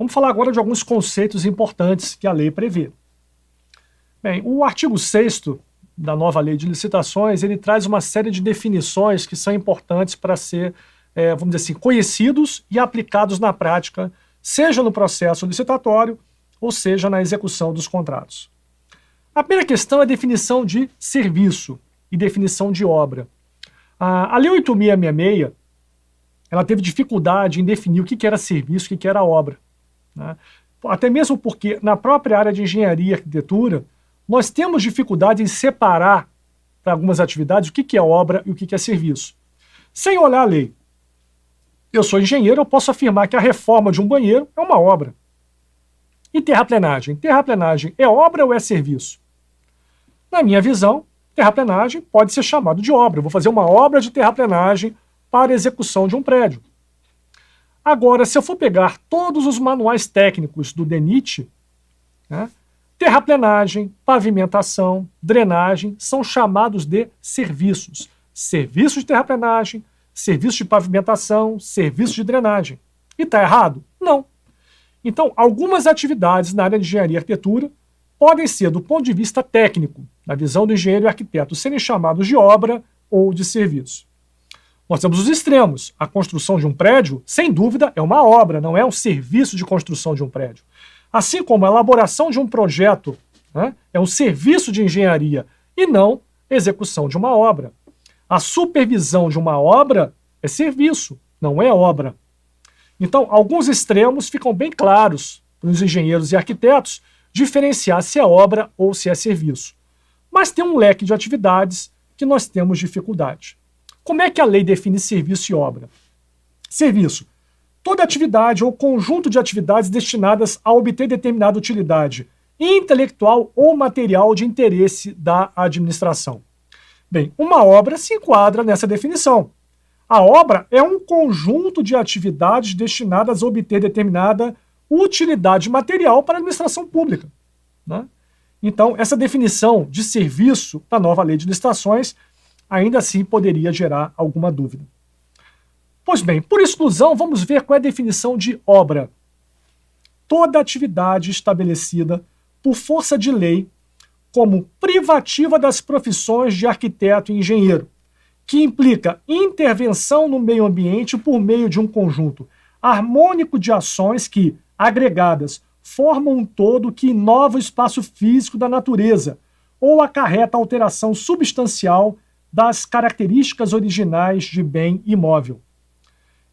Vamos falar agora de alguns conceitos importantes que a lei prevê. Bem, o artigo 6º da nova lei de licitações, ele traz uma série de definições que são importantes para ser, vamos dizer assim, conhecidos e aplicados na prática, seja no processo licitatório ou seja na execução dos contratos. A primeira questão é a definição de serviço e definição de obra. A Lei 8.666, ela teve dificuldade em definir o que era serviço e o que era obra, né? Até mesmo porque na própria área de engenharia e arquitetura, nós temos dificuldade em separar para algumas atividades o que é obra e o que é serviço. Sem olhar a lei. Eu sou engenheiro, eu posso afirmar que a reforma de um banheiro é uma obra. E terraplenagem? Terraplenagem é obra ou é serviço? Na minha visão, terraplenagem pode ser chamado de obra. Eu vou fazer uma obra de terraplenagem para a execução de um prédio. Agora, se eu for pegar todos os manuais técnicos do DENIT, né, terraplenagem, pavimentação, drenagem são chamados de serviços. Serviços de terraplenagem, serviços de pavimentação, serviços de drenagem. E está errado? Não. Então, algumas atividades na área de engenharia e arquitetura podem ser, do ponto de vista técnico, na visão do engenheiro e arquiteto, serem chamados de obra ou de serviço. Nós temos os extremos. A construção de um prédio, sem dúvida, é uma obra, não é um serviço de construção de um prédio. Assim como a elaboração de um projeto, né, é um serviço de engenharia e não execução de uma obra. A supervisão de uma obra é serviço, não é obra. Então, alguns extremos ficam bem claros para os engenheiros e arquitetos diferenciar se é obra ou se é serviço. Mas tem um leque de atividades que nós temos dificuldade. Como é que a lei define serviço e obra? Serviço: toda atividade ou conjunto de atividades destinadas a obter determinada utilidade intelectual ou material de interesse da administração. Bem, uma obra se enquadra nessa definição. A obra é um conjunto de atividades destinadas a obter determinada utilidade material para a administração pública, né? Então, essa definição de serviço da nova lei de licitações ainda assim poderia gerar alguma dúvida. Pois bem, por exclusão, vamos ver qual é a definição de obra. Toda atividade estabelecida por força de lei como privativa das profissões de arquiteto e engenheiro, que implica intervenção no meio ambiente por meio de um conjunto harmônico de ações que, agregadas, formam um todo que inova o espaço físico da natureza ou acarreta alteração substancial das características originais de bem imóvel.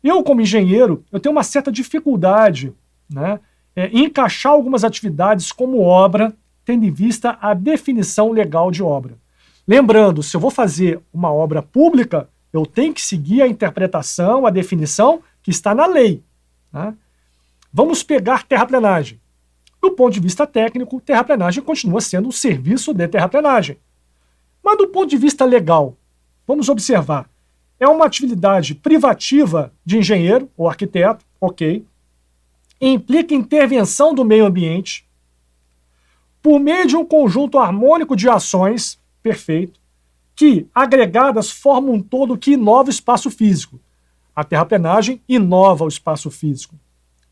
Eu, como engenheiro, eu tenho uma certa dificuldade, né, em encaixar algumas atividades como obra, tendo em vista a definição legal de obra. Lembrando, se eu vou fazer uma obra pública, eu tenho que seguir a interpretação, a definição que está na lei, né? Vamos pegar terraplenagem. Do ponto de vista técnico, terraplenagem continua sendo um serviço de terraplenagem. Mas do ponto de vista legal, vamos observar, é uma atividade privativa de engenheiro ou arquiteto, ok, implica intervenção do meio ambiente, por meio de um conjunto harmônico de ações, perfeito, que, agregadas, formam um todo que inova o espaço físico. A terraplenagem inova o espaço físico,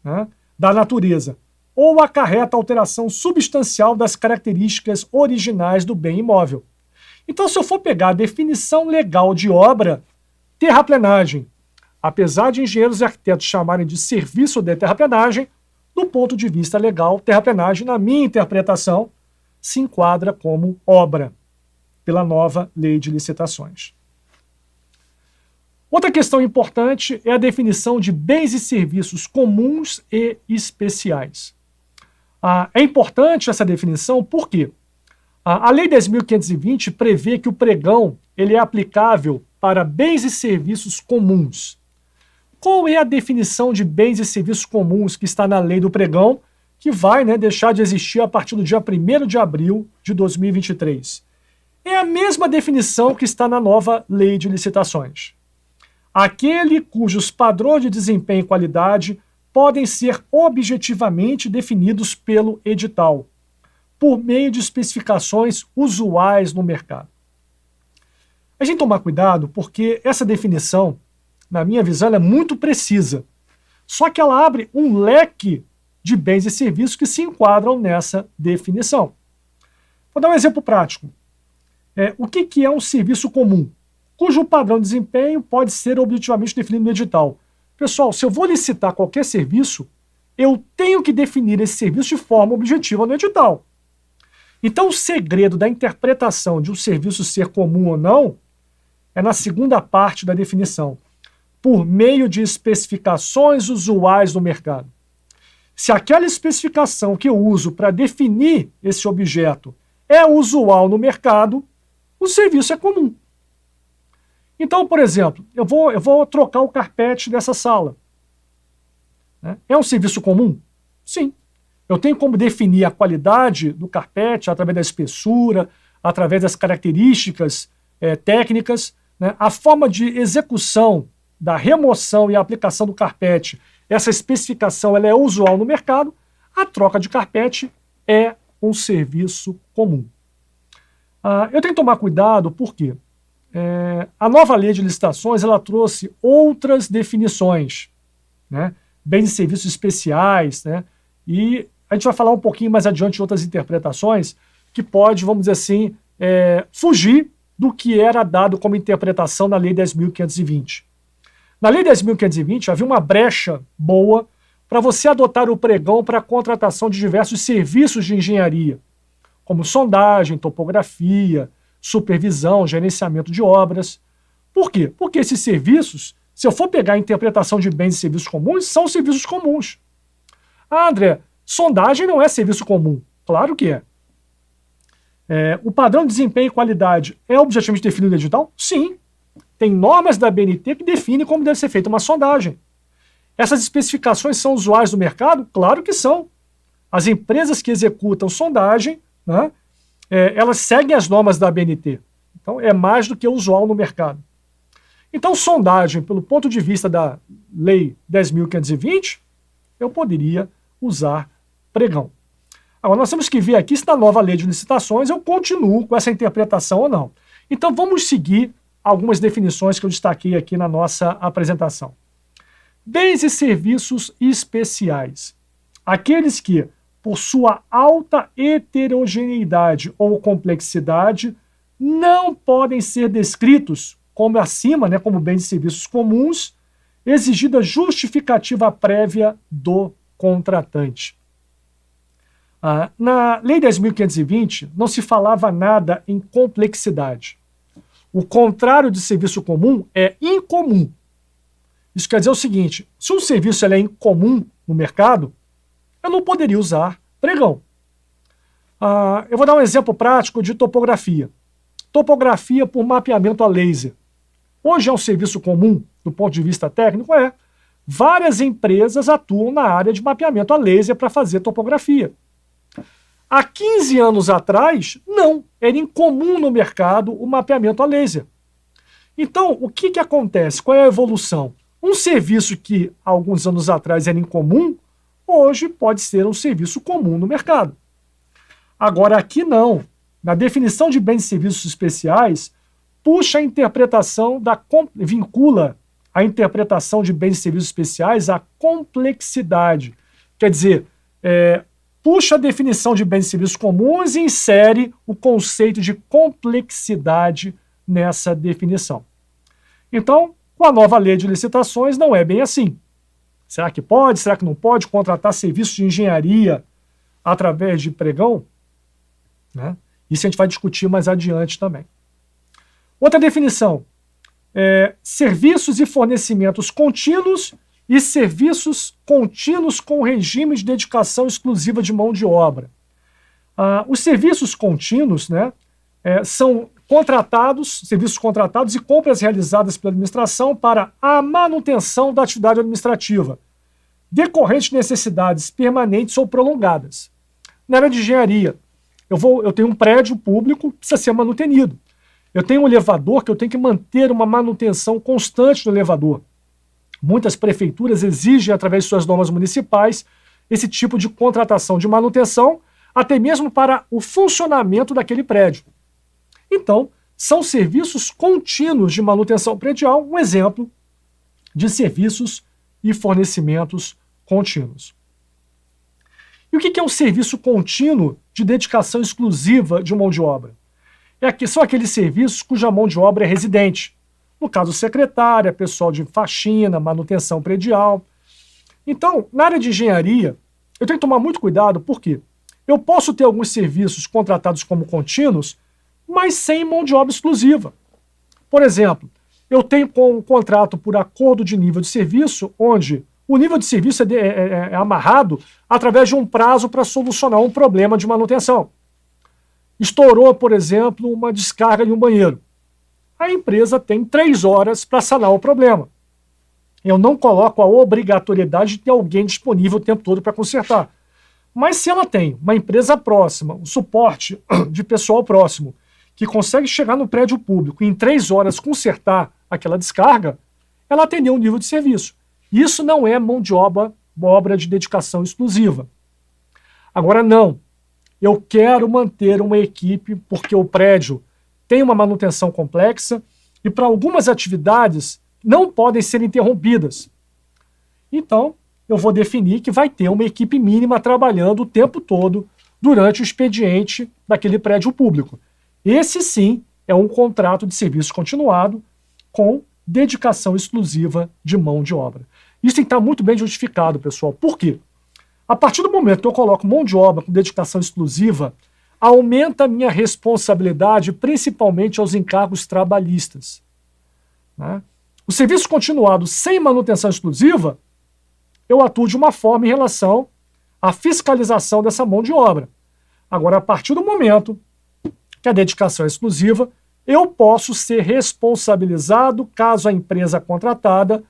né, da natureza, ou acarreta alteração substancial das características originais do bem imóvel. Então, se eu for pegar a definição legal de obra, terraplenagem, apesar de engenheiros e arquitetos chamarem de serviço de terraplenagem, do ponto de vista legal, terraplenagem, na minha interpretação, se enquadra como obra, pela nova lei de licitações. Outra questão importante é a definição de bens e serviços comuns e especiais. É importante essa definição porque a Lei 10.520 prevê que o pregão ele é aplicável para bens e serviços comuns. Qual é a definição de bens e serviços comuns que está na lei do pregão, que vai, né, deixar de existir a partir do dia 1º de abril de 2023? É a mesma definição que está na nova lei de licitações. Aquele cujos padrões de desempenho e qualidade podem ser objetivamente definidos pelo edital, por meio de especificações usuais no mercado. A gente tomar cuidado porque essa definição, na minha visão, ela é muito precisa. Só que ela abre um leque de bens e serviços que se enquadram nessa definição. Vou dar um exemplo prático. O que é um serviço comum? Cujo padrão de desempenho pode ser objetivamente definido no edital. Pessoal, se eu vou licitar qualquer serviço, eu tenho que definir esse serviço de forma objetiva no edital. Então, o segredo da interpretação de um serviço ser comum ou não é na segunda parte da definição, por meio de especificações usuais no mercado. Se aquela especificação que eu uso para definir esse objeto é usual no mercado, o serviço é comum. Então, por exemplo, eu vou trocar o carpete dessa sala. É um serviço comum? Sim. Eu tenho como definir a qualidade do carpete através da espessura, através das características técnicas, né? A forma de execução da remoção e aplicação do carpete, essa especificação ela é usual no mercado, a troca de carpete é um serviço comum. Eu tenho que tomar cuidado porque a nova lei de licitações ela trouxe outras definições, né? Bens e serviços especiais, né? E a gente vai falar um pouquinho mais adiante de outras interpretações que pode, vamos dizer assim, fugir do que era dado como interpretação na Lei 10.520. Na Lei 10.520 havia uma brecha boa para você adotar o pregão para a contratação de diversos serviços de engenharia, como sondagem, topografia, supervisão, gerenciamento de obras. Por quê? Porque esses serviços, se eu for pegar a interpretação de bens e serviços comuns, são serviços comuns. André, sondagem não é serviço comum. Claro que é. O padrão de desempenho e qualidade é objetivamente definido no edital? Sim. Tem normas da ABNT que definem como deve ser feita uma sondagem. Essas especificações são usuais no mercado? Claro que são. As empresas que executam sondagem, né, elas seguem as normas da ABNT. Então, é mais do que usual no mercado. Então, sondagem, pelo ponto de vista da Lei 10.520, eu poderia usar pregão. Agora, nós temos que ver aqui se na nova lei de licitações eu continuo com essa interpretação ou não. Então, vamos seguir algumas definições que eu destaquei aqui na nossa apresentação. Bens e serviços especiais. Aqueles que, por sua alta heterogeneidade ou complexidade, não podem ser descritos como acima, né, como bens e serviços comuns, exigida justificativa prévia do contratante. Na Lei 10.520 não se falava nada em complexidade. O contrário de serviço comum é incomum. Isso quer dizer o seguinte, se um serviço é incomum no mercado, eu não poderia usar pregão. Eu vou dar um exemplo prático de topografia. Topografia por mapeamento a laser. Hoje é um serviço comum do ponto de vista técnico? Várias empresas atuam na área de mapeamento a laser para fazer topografia. Há 15 anos atrás, não. Era incomum no mercado o mapeamento a laser. Então, o que acontece? Qual é a evolução? Um serviço que há alguns anos atrás era incomum, hoje pode ser um serviço comum no mercado. Agora, aqui não. Na definição de bens e serviços especiais, puxa a interpretação vincula a interpretação de bens e serviços especiais à complexidade. Quer dizer, puxa a definição de bens e serviços comuns e insere o conceito de complexidade nessa definição. Então, com a nova lei de licitações, não é bem assim. Será que pode? Será que não pode contratar serviços de engenharia através de pregão? Né? Isso a gente vai discutir mais adiante também. Outra definição, serviços e fornecimentos contínuos e serviços contínuos com regime de dedicação exclusiva de mão de obra. Os serviços contínuos, né, são serviços contratados e compras realizadas pela administração para a manutenção da atividade administrativa, decorrente de necessidades permanentes ou prolongadas. Na área de engenharia, eu tenho um prédio público que precisa ser manutenido. Eu tenho um elevador que eu tenho que manter uma manutenção constante do elevador. Muitas prefeituras exigem, através de suas normas municipais, esse tipo de contratação de manutenção, até mesmo para o funcionamento daquele prédio. Então, são serviços contínuos de manutenção predial, um exemplo de serviços e fornecimentos contínuos. E o que é um serviço contínuo de dedicação exclusiva de mão de obra? São aqueles serviços cuja mão de obra é residente. No caso, secretária, pessoal de faxina, manutenção predial. Então, na área de engenharia, eu tenho que tomar muito cuidado, porque eu posso ter alguns serviços contratados como contínuos, mas sem mão de obra exclusiva. Por exemplo, eu tenho um contrato por acordo de nível de serviço, onde o nível de serviço é amarrado através de um prazo para solucionar um problema de manutenção. Estourou, por exemplo, uma descarga em um banheiro. A empresa tem 3 horas para sanar o problema. Eu não coloco a obrigatoriedade de ter alguém disponível o tempo todo para consertar. Mas se ela tem uma empresa próxima, um suporte de pessoal próximo, que consegue chegar no prédio público e em 3 horas consertar aquela descarga, ela atendeu um nível de serviço. Isso não é mão de obra de dedicação exclusiva. Agora não. Eu quero manter uma equipe porque o prédio tem uma manutenção complexa e para algumas atividades não podem ser interrompidas. Então, eu vou definir que vai ter uma equipe mínima trabalhando o tempo todo durante o expediente daquele prédio público. Esse sim é um contrato de serviço continuado com dedicação exclusiva de mão de obra. Isso tem que estar muito bem justificado, pessoal. Por quê? A partir do momento que eu coloco mão de obra com dedicação exclusiva, aumenta a minha responsabilidade, principalmente aos encargos trabalhistas. Né? O serviço continuado sem manutenção exclusiva, eu atuo de uma forma em relação à fiscalização dessa mão de obra. Agora, a partir do momento que a dedicação é exclusiva, eu posso ser responsabilizado caso a empresa contratada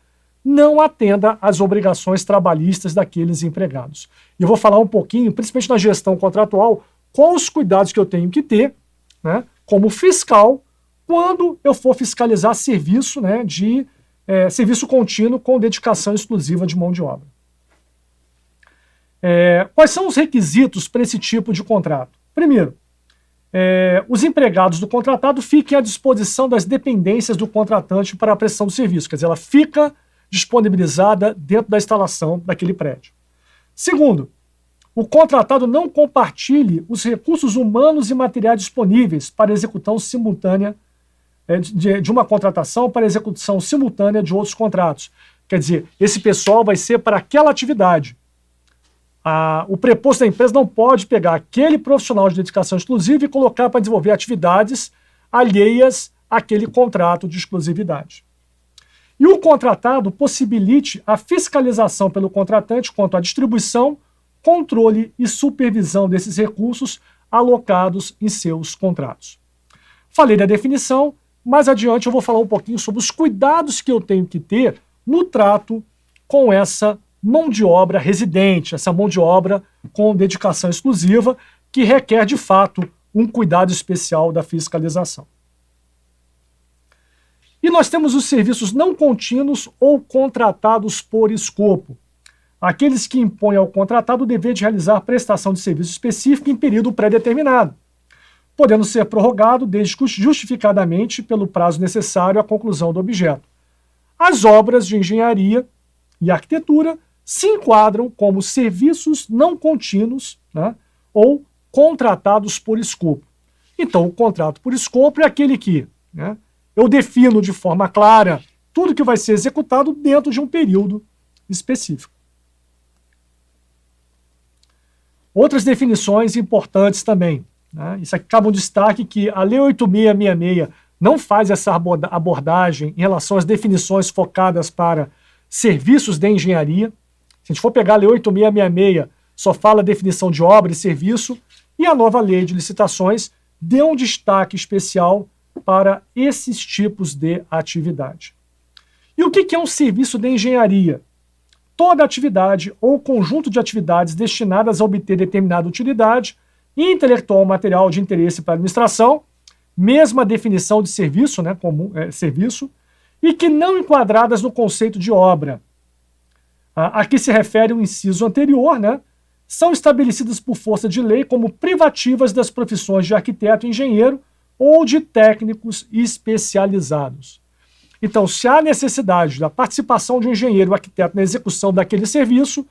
não atenda às obrigações trabalhistas daqueles empregados. E eu vou falar um pouquinho, principalmente na gestão contratual, quais os cuidados que eu tenho que ter, né, como fiscal, quando eu for fiscalizar serviço, né, serviço contínuo com dedicação exclusiva de mão de obra. Quais são os requisitos para esse tipo de contrato? Primeiro, os empregados do contratado fiquem à disposição das dependências do contratante para a prestação do serviço, quer dizer, ela fica disponibilizada dentro da instalação daquele prédio. Segundo, o contratado não compartilhe os recursos humanos e materiais disponíveis para execução simultânea de uma contratação para execução simultânea de outros contratos. Quer dizer, esse pessoal vai ser para aquela atividade. O preposto da empresa não pode pegar aquele profissional de dedicação exclusiva e colocar para desenvolver atividades alheias àquele contrato de exclusividade. E o contratado possibilite a fiscalização pelo contratante quanto à distribuição, controle e supervisão desses recursos alocados em seus contratos. Falei da definição, mais adiante eu vou falar um pouquinho sobre os cuidados que eu tenho que ter no trato com essa mão de obra residente, essa mão de obra com dedicação exclusiva, que requer, de fato, um cuidado especial da fiscalização. E nós temos os serviços não contínuos ou contratados por escopo. Aqueles que impõem ao contratado o dever de realizar prestação de serviço específico em período pré-determinado, podendo ser prorrogado desde justificadamente pelo prazo necessário à conclusão do objeto. As obras de engenharia e arquitetura se enquadram como serviços não contínuos, né, ou contratados por escopo. Então, o contrato por escopo é aquele que, né, eu defino de forma clara tudo que vai ser executado dentro de um período específico. Outras definições importantes também. Né? Isso aqui cabe um destaque que a Lei 8666 não faz essa abordagem em relação às definições focadas para serviços de engenharia. Se a gente for pegar a Lei 8666, só fala a definição de obra e serviço, e a nova Lei de Licitações deu um destaque especial para esses tipos de atividade. E o que é um serviço de engenharia? Toda atividade ou conjunto de atividades destinadas a obter determinada utilidade intelectual ou material de interesse para a administração, mesma definição de serviço, né, como serviço, e que não enquadradas no conceito de obra. A que se refere o inciso anterior, né, são estabelecidas por força de lei como privativas das profissões de arquiteto e engenheiro ou de técnicos especializados. Então, se há necessidade da participação de um engenheiro ou arquiteto na execução daquele serviço,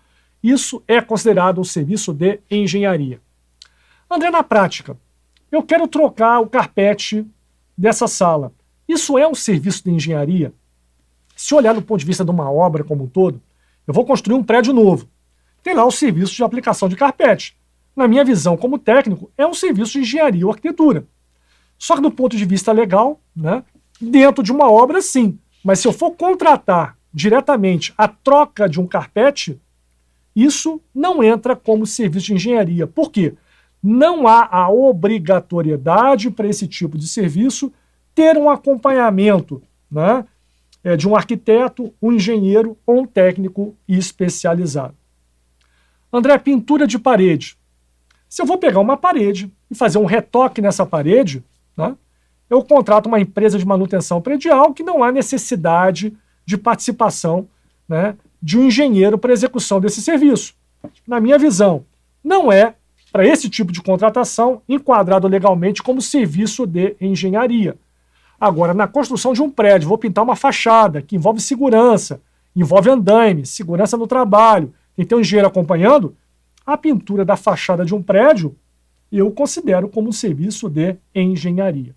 Isso é considerado um serviço de engenharia. André, na prática, eu quero trocar o carpete dessa sala. Isso é um serviço de engenharia? Se olhar do ponto de vista de uma obra como um todo, eu vou construir um prédio novo. Tem lá o serviço de aplicação de carpete. Na minha visão como técnico, é um serviço de engenharia ou arquitetura. Só que do ponto de vista legal, né, dentro de uma obra, sim. Mas se eu for contratar diretamente a troca de um carpete, isso não entra como serviço de engenharia. Por quê? Não há a obrigatoriedade para esse tipo de serviço ter um acompanhamento, né, de um arquiteto, um engenheiro ou um técnico especializado. André, pintura de parede. Se eu vou pegar uma parede e fazer um retoque nessa parede, né, eu contrato uma empresa de manutenção predial que não há necessidade de participação, né, de um engenheiro para execução desse serviço. Na minha visão, não é, para esse tipo de contratação, enquadrado legalmente como serviço de engenharia. Agora, na construção de um prédio, vou pintar uma fachada que envolve segurança, envolve andaime, segurança no trabalho, tem que ter um engenheiro acompanhando, a pintura da fachada de um prédio eu considero como um serviço de engenharia.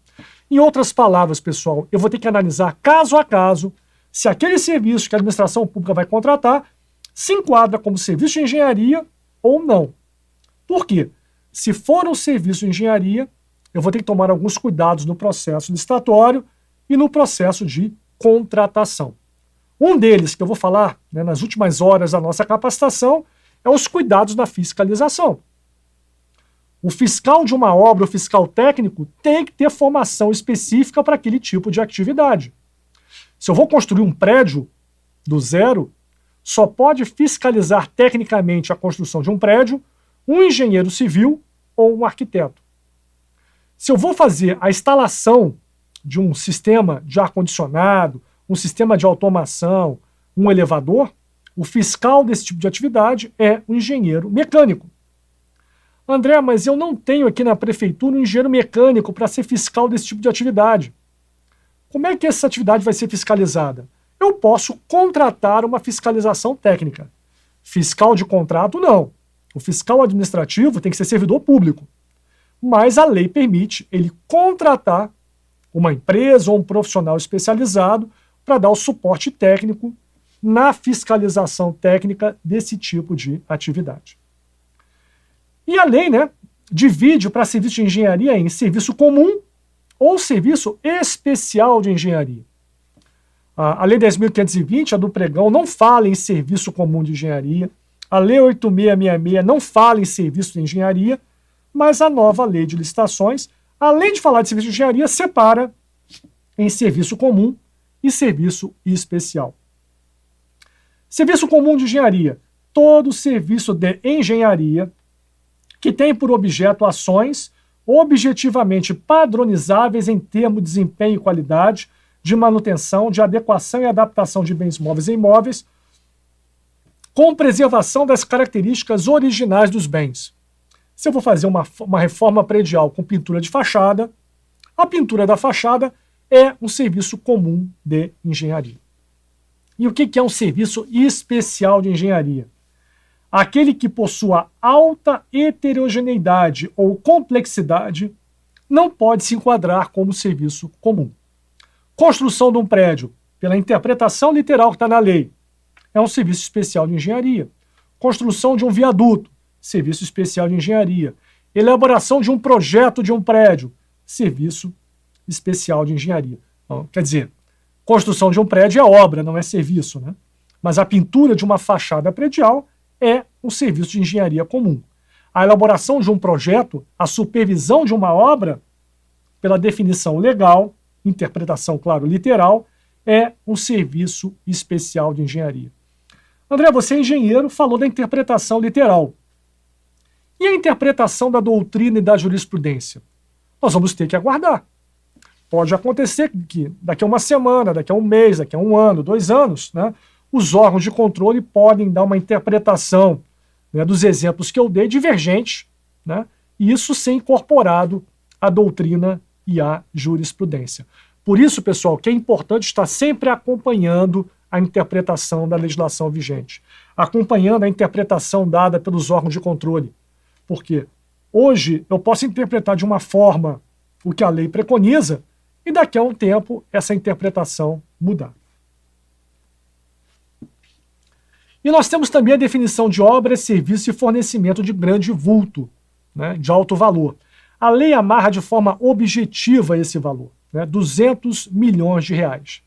Em outras palavras, pessoal, eu vou ter que analisar caso a caso se aquele serviço que a administração pública vai contratar se enquadra como serviço de engenharia ou não. Por quê? Se for um serviço de engenharia, eu vou ter que tomar alguns cuidados no processo licitatório e no processo de contratação. Um deles, que eu vou falar, né, nas últimas horas da nossa capacitação, é os cuidados da fiscalização. O fiscal de uma obra, o fiscal técnico, tem que ter formação específica para aquele tipo de atividade. Se eu vou construir um prédio do zero, só pode fiscalizar tecnicamente a construção de um prédio um engenheiro civil ou um arquiteto. Se eu vou fazer a instalação de um sistema de ar-condicionado, um sistema de automação, um elevador, o fiscal desse tipo de atividade é um engenheiro mecânico. André, mas eu não tenho aqui na prefeitura um engenheiro mecânico para ser fiscal desse tipo de atividade. Como é que essa atividade vai ser fiscalizada? Eu posso contratar uma fiscalização técnica. Fiscal de contrato, não. O fiscal administrativo tem que ser servidor público. Mas a lei permite ele contratar uma empresa ou um profissional especializado para dar o suporte técnico na fiscalização técnica desse tipo de atividade. E a lei, né, divide para serviço de engenharia em serviço comum ou serviço especial de engenharia. A Lei 10.520, a do pregão, não fala em serviço comum de engenharia. A Lei 8.666 não fala em serviço de engenharia, mas a nova Lei de Licitações, além de falar de serviço de engenharia, separa em serviço comum e serviço especial. Serviço comum de engenharia. Todo serviço de engenharia que tem por objeto ações objetivamente padronizáveis em termos de desempenho e qualidade, de manutenção, de adequação e adaptação de bens móveis e imóveis, com preservação das características originais dos bens. Se eu vou fazer uma reforma predial com pintura de fachada, a pintura da fachada é um serviço comum de engenharia. E o que é um serviço especial de engenharia? Aquele que possua alta heterogeneidade ou complexidade não pode se enquadrar como serviço comum. Construção de um prédio, pela interpretação literal que está na lei, é um serviço especial de engenharia. Construção de um viaduto, serviço especial de engenharia. Elaboração de um projeto de um prédio, serviço especial de engenharia. Então, quer dizer, construção de um prédio é obra, não é serviço, né? Mas a pintura de uma fachada predial é um serviço de engenharia comum. A elaboração de um projeto, a supervisão de uma obra, pela definição legal, interpretação, claro, literal, é um serviço especial de engenharia. André, você é engenheiro, falou da interpretação literal. E a interpretação da doutrina e da jurisprudência? Nós vamos ter que aguardar. Pode acontecer que daqui a uma semana, daqui a um mês, daqui a um ano, 2 anos, né, os órgãos de controle podem dar uma interpretação, né, dos exemplos que eu dei divergente, né, e isso ser incorporado à doutrina e à jurisprudência. Por isso, pessoal, que é importante estar sempre acompanhando a interpretação da legislação vigente, acompanhando a interpretação dada pelos órgãos de controle. Por quê? Hoje eu posso interpretar de uma forma o que a lei preconiza e daqui a um tempo essa interpretação mudar. E nós temos também a definição de obra, serviço e fornecimento de grande vulto, né, de alto valor. A lei amarra de forma objetiva esse valor, né, 200 milhões de reais.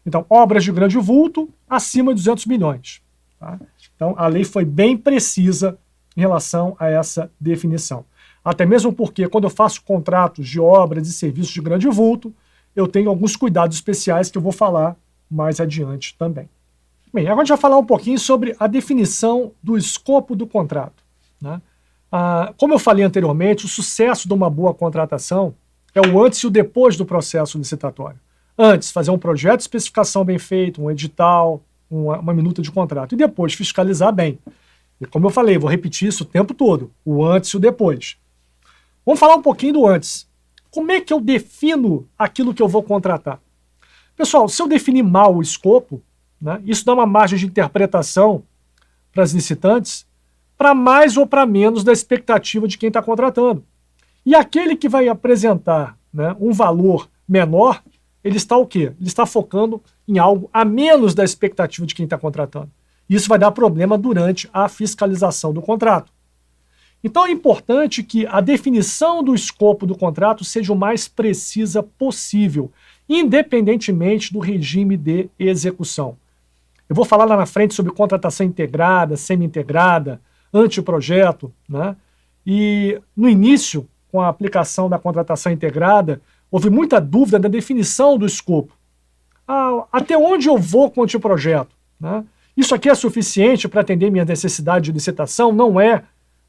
Então, obras de grande vulto, acima de 200 milhões. Tá? Então, a lei foi bem precisa em relação a essa definição. Até mesmo porque, quando eu faço contratos de obras e serviços de grande vulto, eu tenho alguns cuidados especiais que eu vou falar mais adiante também. Bem, agora a gente vai falar um pouquinho sobre a definição do escopo do contrato, né? Como eu falei anteriormente, o sucesso de uma boa contratação é o antes e o depois do processo licitatório. Antes, fazer um projeto de especificação bem feito, um edital, uma minuta de contrato, e depois fiscalizar bem. E como eu falei, vou repetir isso o tempo todo, o antes e o depois. Vamos falar um pouquinho do antes. Como é que eu defino aquilo que eu vou contratar? Pessoal, se eu definir mal o escopo, né, isso dá uma margem de interpretação para as licitantes, para mais ou para menos da expectativa de quem está contratando. E aquele que vai apresentar, né, um valor menor, ele está o quê? Ele está focando em algo a menos da expectativa de quem está contratando. Isso vai dar problema durante a fiscalização do contrato. Então é importante que a definição do escopo do contrato seja o mais precisa possível, independentemente do regime de execução. Eu vou falar lá na frente sobre contratação integrada, semi-integrada, anteprojeto, né? E no início, com a aplicação da contratação integrada, houve muita dúvida da definição do escopo. Até onde eu vou com o anteprojeto, né? Isso aqui é suficiente para atender minha necessidade de licitação? Não é,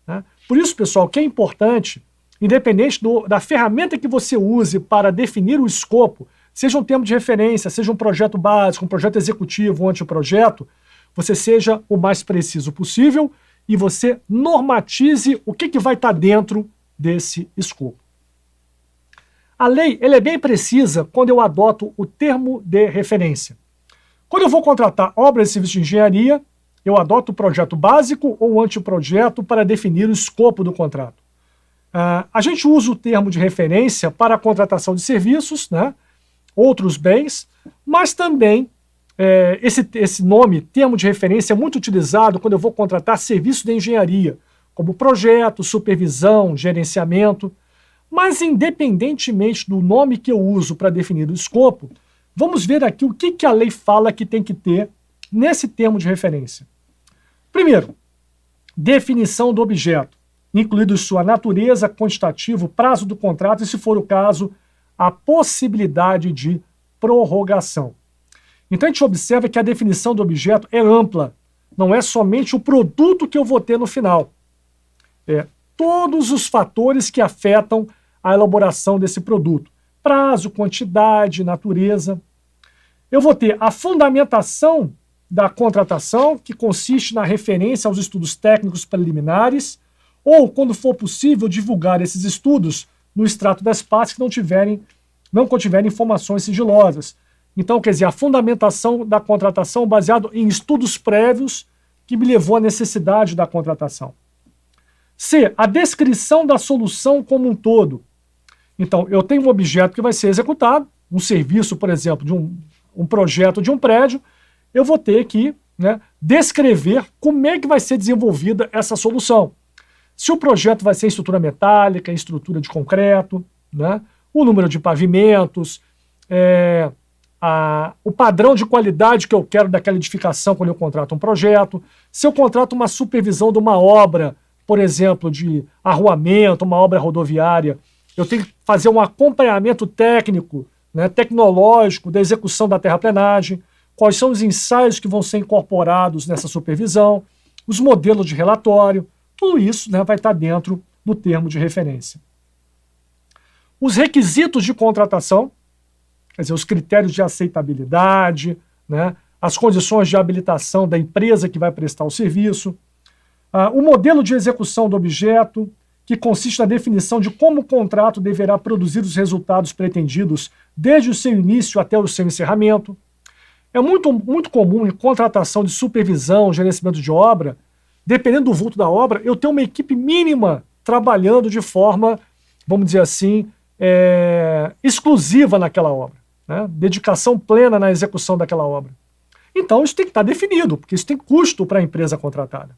né? Por isso, pessoal, que é importante, independente da ferramenta que você use para definir o escopo, seja um termo de referência, seja um projeto básico, um projeto executivo, um anteprojeto, você seja o mais preciso possível e você normatize o que vai estar dentro desse escopo. A lei ela é bem precisa quando eu adoto o termo de referência. Quando eu vou contratar obras e serviços de engenharia, eu adoto o projeto básico ou o anteprojeto para definir o escopo do contrato. A gente usa o termo de referência para a contratação de serviços, né, outros bens, mas também esse nome, termo de referência, é muito utilizado quando eu vou contratar serviço de engenharia, como projeto, supervisão, gerenciamento. Mas independentemente do nome que eu uso para definir o escopo, vamos ver aqui o que a lei fala que tem que ter nesse termo de referência. Primeiro, definição do objeto, incluído sua natureza, quantitativo, prazo do contrato e, se for o caso, a possibilidade de prorrogação. Então a gente observa que a definição do objeto é ampla, não é somente o produto que eu vou ter no final. É todos os fatores que afetam a elaboração desse produto. Prazo, quantidade, natureza. Eu vou ter a fundamentação da contratação, que consiste na referência aos estudos técnicos preliminares, ou, quando for possível, divulgar esses estudos no extrato das partes que não contiverem informações sigilosas. Então, quer dizer, a fundamentação da contratação baseado em estudos prévios que me levou à necessidade da contratação. C, a descrição da solução como um todo. Então, eu tenho um objeto que vai ser executado, um serviço, por exemplo, de um projeto de um prédio, eu vou ter que, né, descrever como é que vai ser desenvolvida essa solução. Se o projeto vai ser em estrutura metálica, em estrutura de concreto, né, o número de pavimentos, o padrão de qualidade que eu quero daquela edificação quando eu contrato um projeto, se eu contrato uma supervisão de uma obra, por exemplo, de arruamento, uma obra rodoviária, eu tenho que fazer um acompanhamento técnico, né, tecnológico da execução da terraplenagem, quais são os ensaios que vão ser incorporados nessa supervisão, os modelos de relatório, tudo isso, né, vai estar dentro do termo de referência. Os requisitos de contratação, quer dizer, os critérios de aceitabilidade, né, as condições de habilitação da empresa que vai prestar o serviço, o modelo de execução do objeto, que consiste na definição de como o contrato deverá produzir os resultados pretendidos desde o seu início até o seu encerramento. É muito comum em contratação de supervisão, gerenciamento de obra, dependendo do vulto da obra, eu ter uma equipe mínima trabalhando de forma, vamos dizer assim, exclusiva naquela obra, né? Dedicação plena na execução daquela obra. Então isso tem que estar definido, porque isso tem custo para a empresa contratada.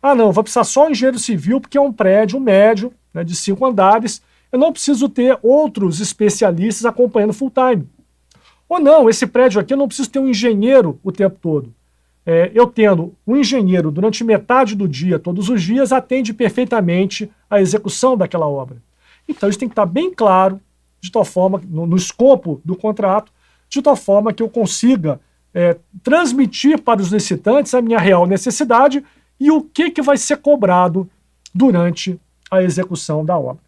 Ah, não, vou precisar só um engenheiro civil porque é um prédio médio, né, de 5 andares, eu não preciso ter outros especialistas acompanhando full time. Ou não, esse prédio aqui eu não preciso ter um engenheiro o tempo todo. Eu tendo um engenheiro durante metade do dia, todos os dias, atende perfeitamente a execução daquela obra. Então isso tem que estar bem claro, de tal forma, no escopo do contrato, de tal forma que eu consiga transmitir para os licitantes a minha real necessidade e o que vai ser cobrado durante a execução da obra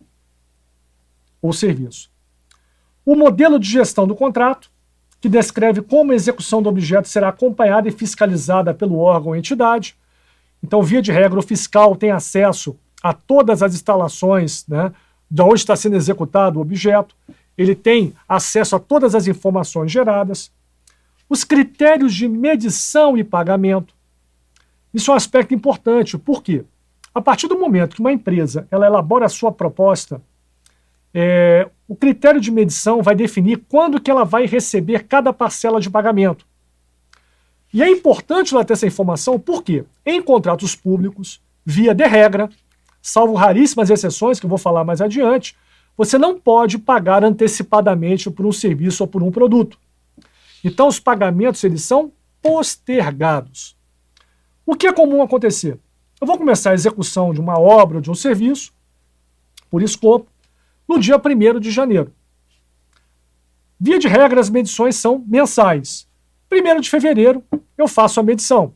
ou serviço. O modelo de gestão do contrato, que descreve como a execução do objeto será acompanhada e fiscalizada pelo órgão ou entidade. Então, via de regra, o fiscal tem acesso a todas as instalações, né, de onde está sendo executado o objeto, ele tem acesso a todas as informações geradas, os critérios de medição e pagamento. Isso é um aspecto importante, por quê? A partir do momento que uma empresa ela elabora a sua proposta, o critério de medição vai definir quando que ela vai receber cada parcela de pagamento. E é importante ela ter essa informação porque, em contratos públicos, via de regra, salvo raríssimas exceções, que eu vou falar mais adiante, você não pode pagar antecipadamente por um serviço ou por um produto. Então, os pagamentos eles são postergados. O que é comum acontecer? Eu vou começar a execução de uma obra ou de um serviço, por escopo, no dia 1º de janeiro. Via de regra, as medições são mensais. 1º de fevereiro, eu faço a medição.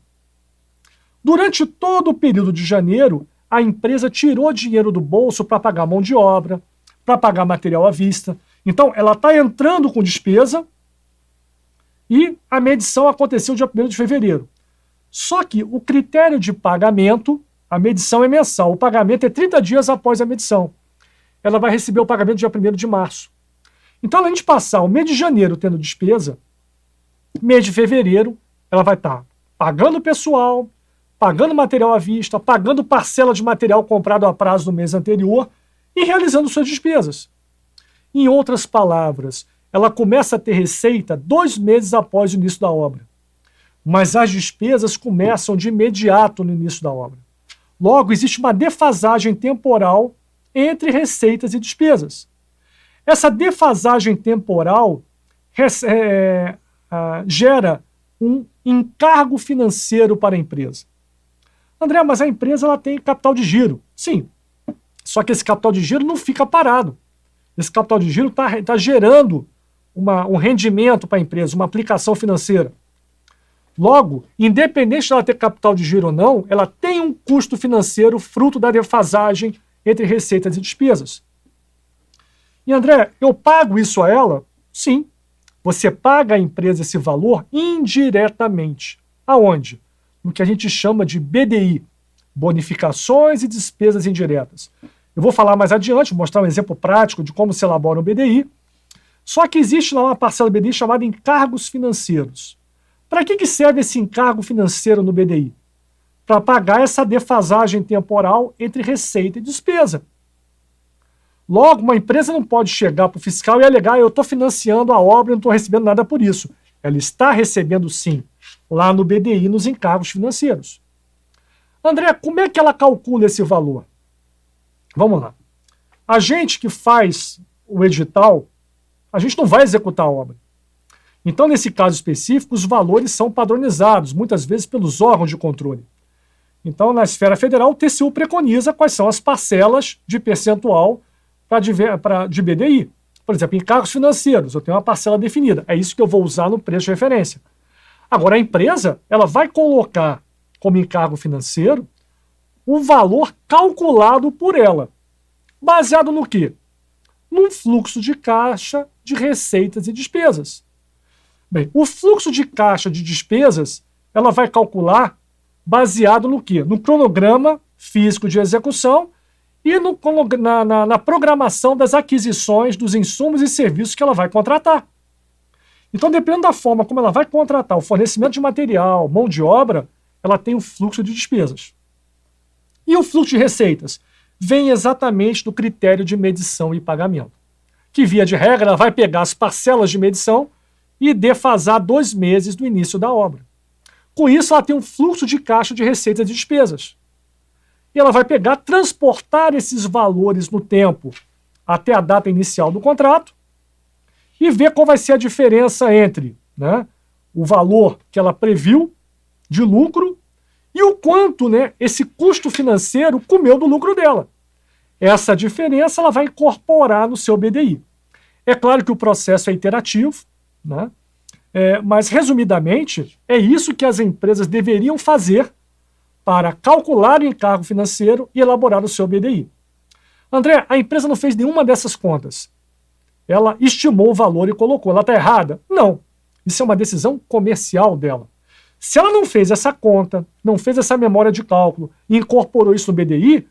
Durante todo o período de janeiro, a empresa tirou dinheiro do bolso para pagar mão de obra, para pagar material à vista. Então, ela está entrando com despesa e a medição aconteceu dia 1º de fevereiro. Só que o critério de pagamento, a medição é mensal, o pagamento é 30 dias após a medição. Ela vai receber o pagamento dia 1º de março. Então, além de passar o mês de janeiro tendo despesa, mês de fevereiro, ela vai estar pagando pessoal, pagando material à vista, pagando parcela de material comprado a prazo no mês anterior e realizando suas despesas. Em outras palavras, ela começa a ter receita 2 meses após o início da obra. Mas as despesas começam de imediato no início da obra. Logo, existe uma defasagem temporal entre receitas e despesas. Essa defasagem temporal gera um encargo financeiro para a empresa. André, mas a empresa ela tem capital de giro. Sim, só que esse capital de giro não fica parado. Esse capital de giro está gerando um rendimento para a empresa, uma aplicação financeira. Logo, independente de ela ter capital de giro ou não, ela tem um custo financeiro fruto da defasagem entre receitas e despesas. E André, eu pago isso a ela? Sim. Você paga à empresa esse valor indiretamente. Aonde? No que a gente chama de BDI, bonificações e despesas indiretas. Eu vou falar mais adiante, mostrar um exemplo prático de como se elabora um BDI. Só que existe lá uma parcela do BDI chamada encargos financeiros. Para que serve esse encargo financeiro no BDI? Para pagar essa defasagem temporal entre receita e despesa. Logo, uma empresa não pode chegar para o fiscal e alegar: eu estou financiando a obra e não estou recebendo nada por isso. Ela está recebendo sim, lá no BDI, nos encargos financeiros. André, como é que ela calcula esse valor? Vamos lá. A gente que faz o edital, a gente não vai executar a obra. Então, nesse caso específico, os valores são padronizados, muitas vezes pelos órgãos de controle. Então, na esfera federal, o TCU preconiza quais são as parcelas de percentual de BDI. Por exemplo, encargos financeiros, eu tenho uma parcela definida. É isso que eu vou usar no preço de referência. Agora, a empresa ela vai colocar como encargo financeiro o valor calculado por ela. Baseado no quê? Num fluxo de caixa de receitas e despesas. Bem, o fluxo de caixa de despesas ela vai calcular baseado no quê? No cronograma físico de execução e na programação das aquisições dos insumos e serviços que ela vai contratar. Então, dependendo da forma como ela vai contratar o fornecimento de material, mão de obra, ela tem um fluxo de despesas. E o fluxo de receitas vem exatamente do critério de medição e pagamento, que, via de regra, ela vai pegar as parcelas de medição e defasar 2 meses do início da obra. Com isso, ela tem um fluxo de caixa de receitas e despesas. E ela vai pegar, transportar esses valores no tempo até a data inicial do contrato e ver qual vai ser a diferença entre, né, o valor que ela previu de lucro e o quanto, né, esse custo financeiro comeu do lucro dela. Essa diferença ela vai incorporar no seu BDI. É claro que o processo é iterativo, né, mas, resumidamente, é isso que as empresas deveriam fazer para calcular o encargo financeiro e elaborar o seu BDI. André, a empresa não fez nenhuma dessas contas. Ela estimou o valor e colocou. Ela está errada? Não. Isso é uma decisão comercial dela. Se ela não fez essa conta, não fez essa memória de cálculo e incorporou isso no BDI,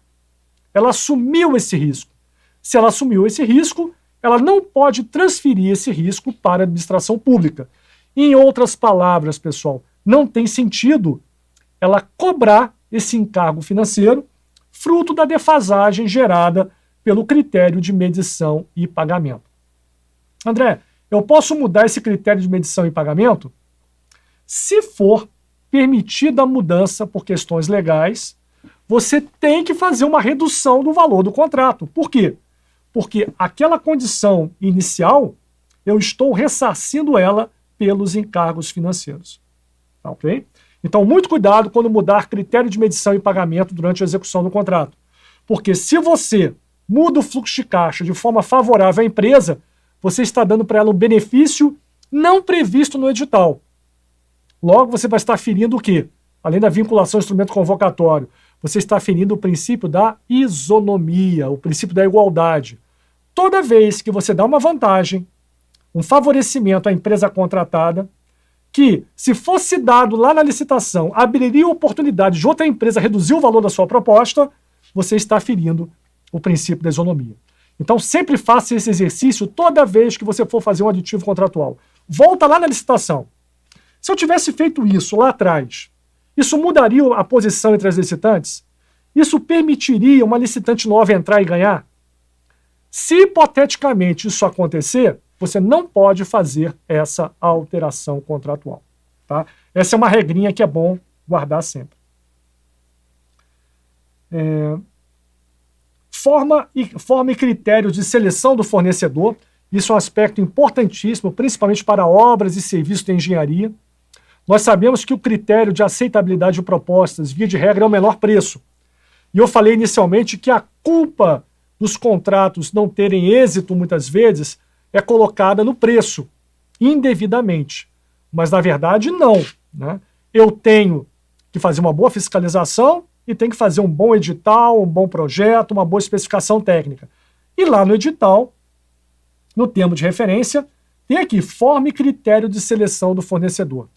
ela assumiu esse risco. Se ela assumiu esse risco, ela não pode transferir esse risco para a administração pública. Em outras palavras, pessoal, não tem sentido ela cobrar esse encargo financeiro fruto da defasagem gerada pelo critério de medição e pagamento. André, eu posso mudar esse critério de medição e pagamento? Se for permitida a mudança por questões legais, você tem que fazer uma redução do valor do contrato. Por quê? Porque aquela condição inicial, eu estou ressarcindo ela pelos encargos financeiros. Tá, ok? Então, muito cuidado quando mudar critério de medição e pagamento durante a execução do contrato. Porque se você muda o fluxo de caixa de forma favorável à empresa, você está dando para ela um benefício não previsto no edital. Logo, você vai estar ferindo o quê? Além da vinculação ao instrumento convocatório, você está ferindo o princípio da isonomia, o princípio da igualdade. Toda vez que você dá uma vantagem, um favorecimento à empresa contratada, que, se fosse dado lá na licitação, abriria a oportunidade de outra empresa reduzir o valor da sua proposta, você está ferindo o princípio da isonomia. Então, sempre faça esse exercício toda vez que você for fazer um aditivo contratual. Volta lá na licitação. Se eu tivesse feito isso lá atrás, isso mudaria a posição entre as licitantes? Isso permitiria uma licitante nova entrar e ganhar? Se, hipoteticamente, isso acontecer, você não pode fazer essa alteração contratual. Tá? Essa é uma regrinha que é bom guardar sempre. Forma e critérios de seleção do fornecedor. Isso é um aspecto importantíssimo, principalmente para obras e serviços de engenharia. Nós sabemos que o critério de aceitabilidade de propostas, via de regra, é o menor preço. E eu falei inicialmente que a culpa dos contratos não terem êxito, muitas vezes, é colocada no preço, indevidamente. Mas, na verdade, não. Né? Eu tenho que fazer uma boa fiscalização e tenho que fazer um bom edital, um bom projeto, uma boa especificação técnica. E lá no edital, no termo de referência, tem aqui, forma e critério de seleção do fornecedor.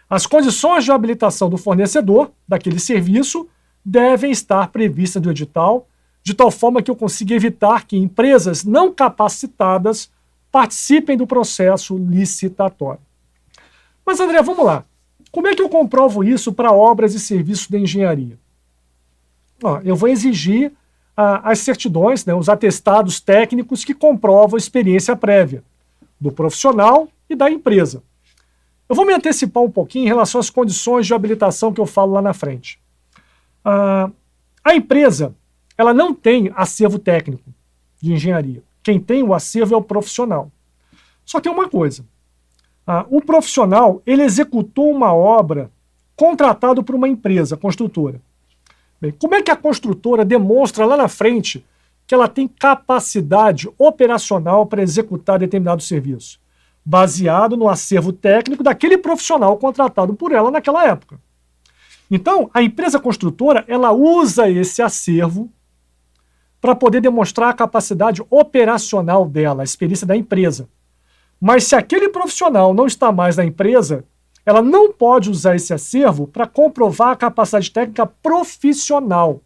As condições de habilitação do fornecedor, daquele serviço, devem estar previstas no edital, de tal forma que eu consiga evitar que empresas não capacitadas participem do processo licitatório. Mas, André, vamos lá. Como é que eu comprovo isso para obras e serviços de engenharia? Eu vou exigir as certidões, né, os atestados técnicos que comprovam a experiência prévia do profissional e da empresa. Eu vou me antecipar um pouquinho em relação às condições de habilitação que eu falo lá na frente. A empresa, ela não tem acervo técnico de engenharia. Quem tem o acervo é o profissional. Só que uma coisa, o profissional, ele executou uma obra contratado por uma empresa construtora. Bem, como é que a construtora demonstra lá na frente que ela tem capacidade operacional para executar determinado serviço? Baseado no acervo técnico daquele profissional contratado por ela naquela época. Então, a empresa construtora, ela usa esse acervo para poder demonstrar a capacidade operacional dela, a experiência da empresa. Mas se aquele profissional não está mais na empresa, ela não pode usar esse acervo para comprovar a capacidade técnica profissional.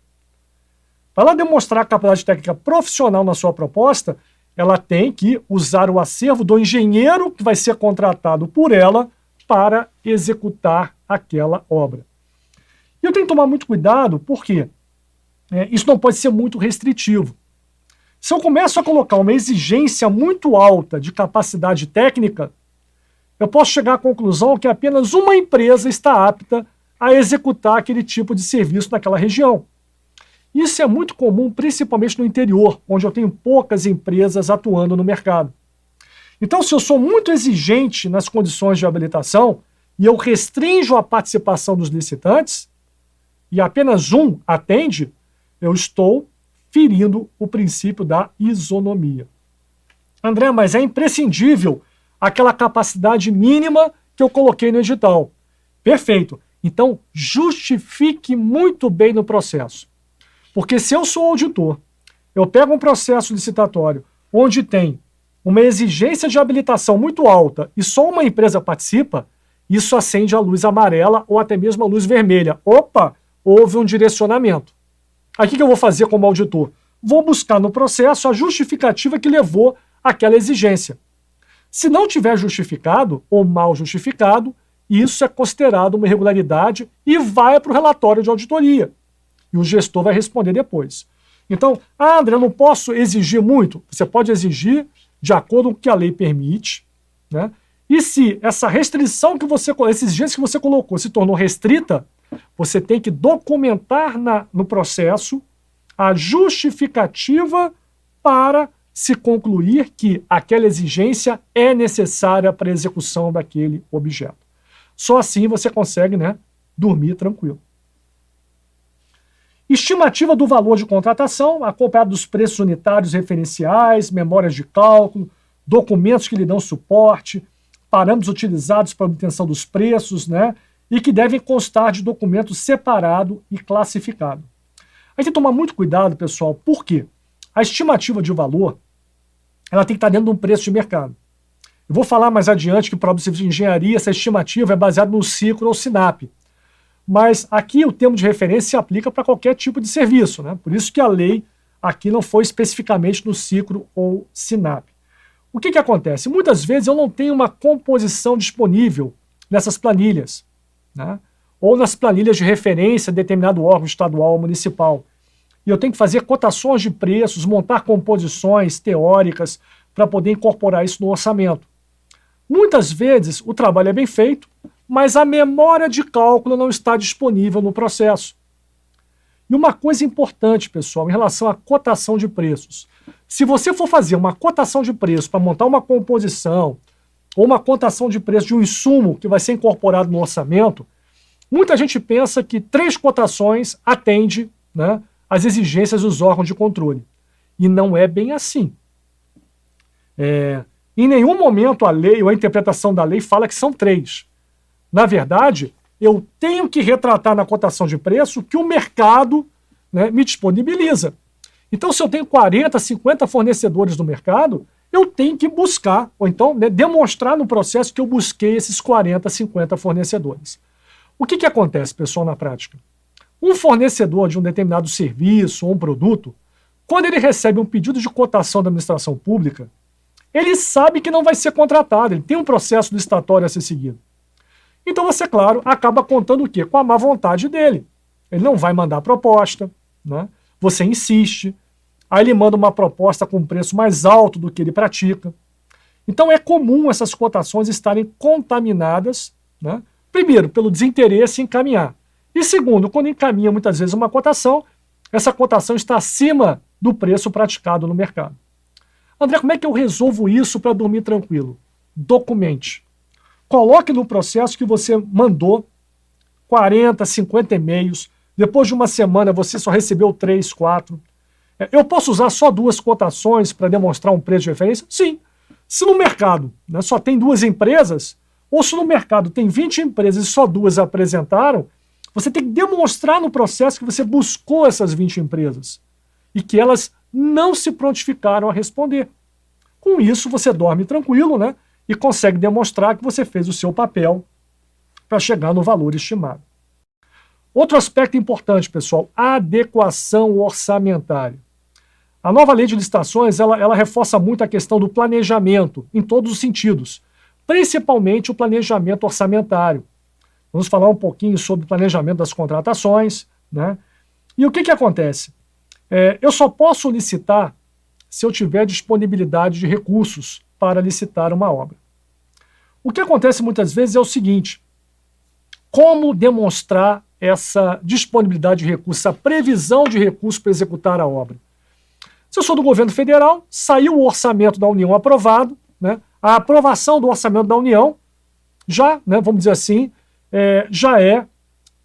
Para ela demonstrar a capacidade técnica profissional na sua proposta, ela tem que usar o acervo do engenheiro que vai ser contratado por ela para executar aquela obra. E eu tenho que tomar muito cuidado, porque isso não pode ser muito restritivo. Se eu começo a colocar uma exigência muito alta de capacidade técnica, eu posso chegar à conclusão que apenas uma empresa está apta a executar aquele tipo de serviço naquela região. Isso é muito comum, principalmente no interior, onde eu tenho poucas empresas atuando no mercado. Então, se eu sou muito exigente nas condições de habilitação e eu restringo a participação dos licitantes, e apenas um atende, eu estou ferindo o princípio da isonomia. André, mas é imprescindível aquela capacidade mínima que eu coloquei no edital. Perfeito. Então, justifique muito bem no processo. Porque se eu sou auditor, eu pego um processo licitatório onde tem uma exigência de habilitação muito alta e só uma empresa participa, isso acende a luz amarela ou até mesmo a luz vermelha. Opa, houve um direcionamento. Aí o que eu vou fazer como auditor? Vou buscar no processo a justificativa que levou àquela exigência. Se não tiver justificado ou mal justificado, isso é considerado uma irregularidade e vai para o relatório de auditoria. E o gestor vai responder depois. Então, André, eu não posso exigir muito. Você pode exigir de acordo com o que a lei permite, né? E se essa restrição que essa exigência que você colocou se tornou restrita, você tem que documentar no processo a justificativa para se concluir que aquela exigência é necessária para a execução daquele objeto. Só assim você consegue, né, dormir tranquilo. Estimativa do valor de contratação, acompanhado dos preços unitários referenciais, memórias de cálculo, documentos que lhe dão suporte, parâmetros utilizados para a obtenção dos preços, né, e que devem constar de documento separado e classificado. A gente tem que tomar muito cuidado, pessoal, porque a estimativa de valor ela tem que estar dentro de um preço de mercado. Eu vou falar mais adiante que para o serviço de engenharia essa estimativa é baseada no ciclo ou SINAP. Mas aqui o termo de referência se aplica para qualquer tipo de serviço, né? Por isso que a lei aqui não foi especificamente no ciclo ou SINAP. O que acontece? Muitas vezes eu não tenho uma composição disponível nessas planilhas, né? Ou nas planilhas de referência de determinado órgão estadual ou municipal. E eu tenho que fazer cotações de preços, montar composições teóricas para poder incorporar isso no orçamento. Muitas vezes o trabalho é bem feito, mas a memória de cálculo não está disponível no processo. E uma coisa importante, pessoal, em relação à cotação de preços. Se você for fazer uma cotação de preço para montar uma composição ou uma cotação de preço de um insumo que vai ser incorporado no orçamento, muita gente pensa que 3 cotações atende, né, às exigências dos órgãos de controle. E não é bem assim. Em nenhum momento a lei ou a interpretação da lei fala que são 3. Na verdade, eu tenho que retratar na cotação de preço que o mercado, né, me disponibiliza. Então, se eu tenho 40, 50 fornecedores no mercado, eu tenho que buscar, ou então, né, demonstrar no processo que eu busquei esses 40, 50 fornecedores. O que acontece, pessoal, na prática? Um fornecedor de um determinado serviço ou um produto, quando ele recebe um pedido de cotação da administração pública, ele sabe que não vai ser contratado, ele tem um processo licitatório a ser seguido. Então você, claro, acaba contando o quê? Com a má vontade dele. Ele não vai mandar proposta, né? Você insiste, aí ele manda uma proposta com um preço mais alto do que ele pratica. Então é comum essas cotações estarem contaminadas, né? Primeiro, pelo desinteresse em encaminhar. E segundo, quando encaminha muitas vezes uma cotação, essa cotação está acima do preço praticado no mercado. André, como é que eu resolvo isso para dormir tranquilo? Documente. Coloque no processo que você mandou 40, 50 e-mails, depois de uma semana você só recebeu 3, 4. Eu posso usar só 2 cotações para demonstrar um preço de referência? Sim. Se no mercado, né, só tem 2 empresas, ou se no mercado tem 20 empresas e só 2 apresentaram, você tem que demonstrar no processo que você buscou essas 20 empresas e que elas não se prontificaram a responder. Com isso, você dorme tranquilo, né? E consegue demonstrar que você fez o seu papel para chegar no valor estimado. Outro aspecto importante, pessoal, a adequação orçamentária. A nova lei de licitações, ela reforça muito a questão do planejamento, em todos os sentidos, principalmente o planejamento orçamentário. Vamos falar um pouquinho sobre o planejamento das contratações, né? E o que acontece? Eu só posso licitar se eu tiver disponibilidade de recursos para licitar uma obra. O que acontece muitas vezes é o seguinte: como demonstrar essa disponibilidade de recursos, essa previsão de recursos para executar a obra? Se eu sou do governo federal, saiu o orçamento da União aprovado, né? A aprovação do orçamento da União já, né, vamos dizer assim, já é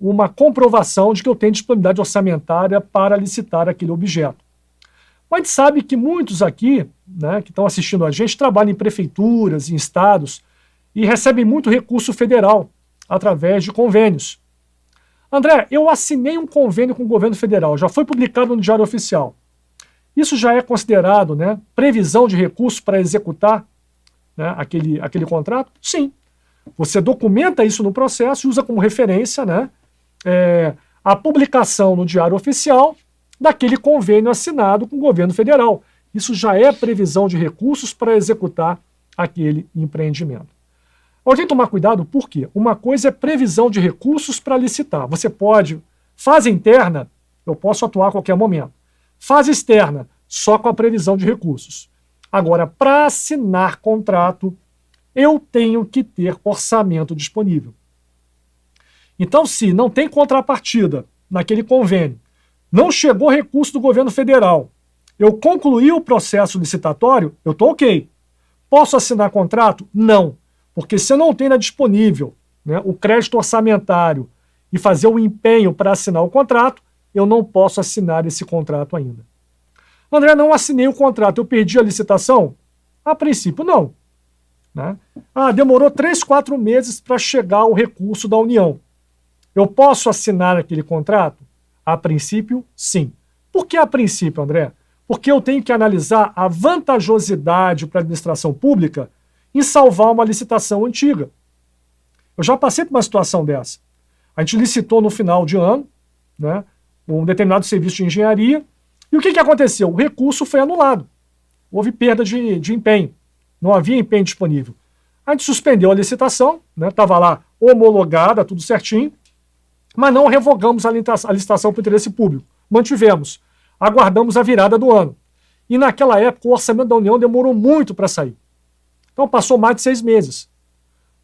uma comprovação de que eu tenho disponibilidade orçamentária para licitar aquele objeto. Mas a gente sabe que muitos aqui, né, que estão assistindo a gente, trabalham em prefeituras, em estados, e recebem muito recurso federal através de convênios. André, eu assinei um convênio com o governo federal, já foi publicado no Diário Oficial. Isso já é considerado, né, previsão de recursos para executar, né, aquele contrato? Sim. Você documenta isso no processo e usa como referência, né, a publicação no Diário Oficial daquele convênio assinado com o governo federal. Isso já é previsão de recursos para executar aquele empreendimento. Agora tem que tomar cuidado, por quê? Uma coisa é previsão de recursos para licitar. Você pode, fase interna, eu posso atuar a qualquer momento. Fase externa, só com a previsão de recursos. Agora, para assinar contrato, eu tenho que ter orçamento disponível. Então, se não tem contrapartida naquele convênio, não chegou recurso do governo federal, eu concluí o processo licitatório, eu estou ok. Posso assinar contrato? Não. Porque se eu não tenho disponível, né, o crédito orçamentário e fazer o empenho para assinar o contrato, eu não posso assinar esse contrato ainda. André, não assinei o contrato, eu perdi a licitação? A princípio, não. Né? Demorou 3, 4 meses para chegar o recurso da União. Eu posso assinar aquele contrato? A princípio, sim. Por que a princípio, André? Porque eu tenho que analisar a vantajosidade para a administração pública em salvar uma licitação antiga. Eu já passei por uma situação dessa. A gente licitou no final de ano, né, um determinado serviço de engenharia, e o que aconteceu? O recurso foi anulado. Houve perda de empenho. Não havia empenho disponível. A gente suspendeu a licitação, estava lá homologada, tudo certinho, mas não revogamos a licitação por interesse público. Mantivemos. Aguardamos a virada do ano. E naquela época o orçamento da União demorou muito para sair. Então passou mais de 6 meses.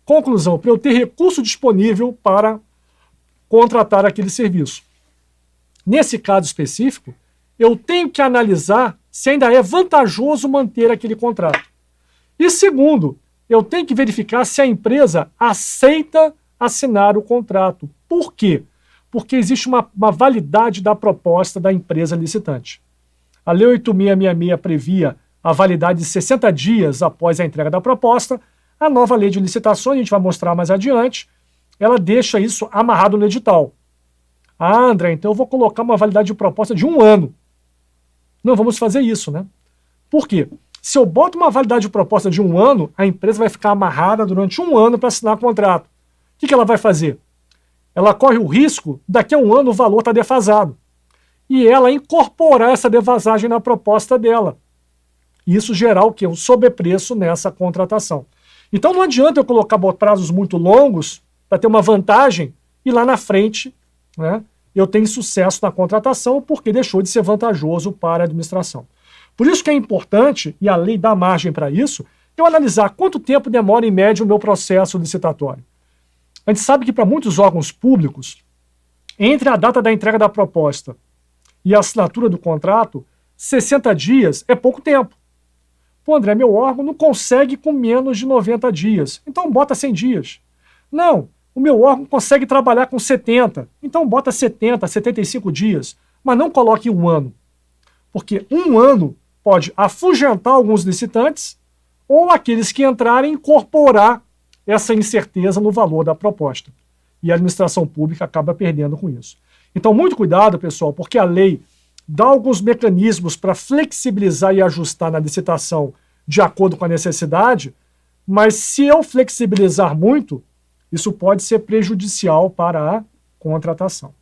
Conclusão, para eu ter recurso disponível para contratar aquele serviço. Nesse caso específico, eu tenho que analisar se ainda é vantajoso manter aquele contrato. E segundo, eu tenho que verificar se a empresa aceita assinar o contrato. Por quê? Porque existe uma validade da proposta da empresa licitante. A Lei 8.666 previa a validade de 60 dias após a entrega da proposta. A nova lei de licitações, a gente vai mostrar mais adiante, ela deixa isso amarrado no edital. André, então eu vou colocar uma validade de proposta de 1 ano. Não vamos fazer isso, né? Por quê? Se eu boto uma validade de proposta de 1 ano, a empresa vai ficar amarrada durante 1 ano para assinar o contrato. O que ela vai fazer? Ela corre o risco, daqui a 1 ano o valor está defasado. E ela incorporar essa defasagem na proposta dela. E isso gerar o quê? Um sobrepreço nessa contratação. Então não adianta eu colocar prazos muito longos para ter uma vantagem e lá na frente, né, eu tenho sucesso na contratação porque deixou de ser vantajoso para a administração. Por isso que é importante, e a lei dá margem para isso, eu analisar quanto tempo demora em média o meu processo licitatório. A gente sabe que para muitos órgãos públicos, entre a data da entrega da proposta e a assinatura do contrato, 60 dias é pouco tempo. Pô, André, meu órgão não consegue com menos de 90 dias, então bota 100 dias. Não, o meu órgão consegue trabalhar com 70, então bota 70, 75 dias, mas não coloque 1 ano. Porque 1 ano pode afugentar alguns licitantes ou aqueles que entrarem incorporar essa incerteza no valor da proposta. E a administração pública acaba perdendo com isso. Então, muito cuidado, pessoal, porque a lei dá alguns mecanismos para flexibilizar e ajustar na licitação de acordo com a necessidade, mas se eu flexibilizar muito, isso pode ser prejudicial para a contratação.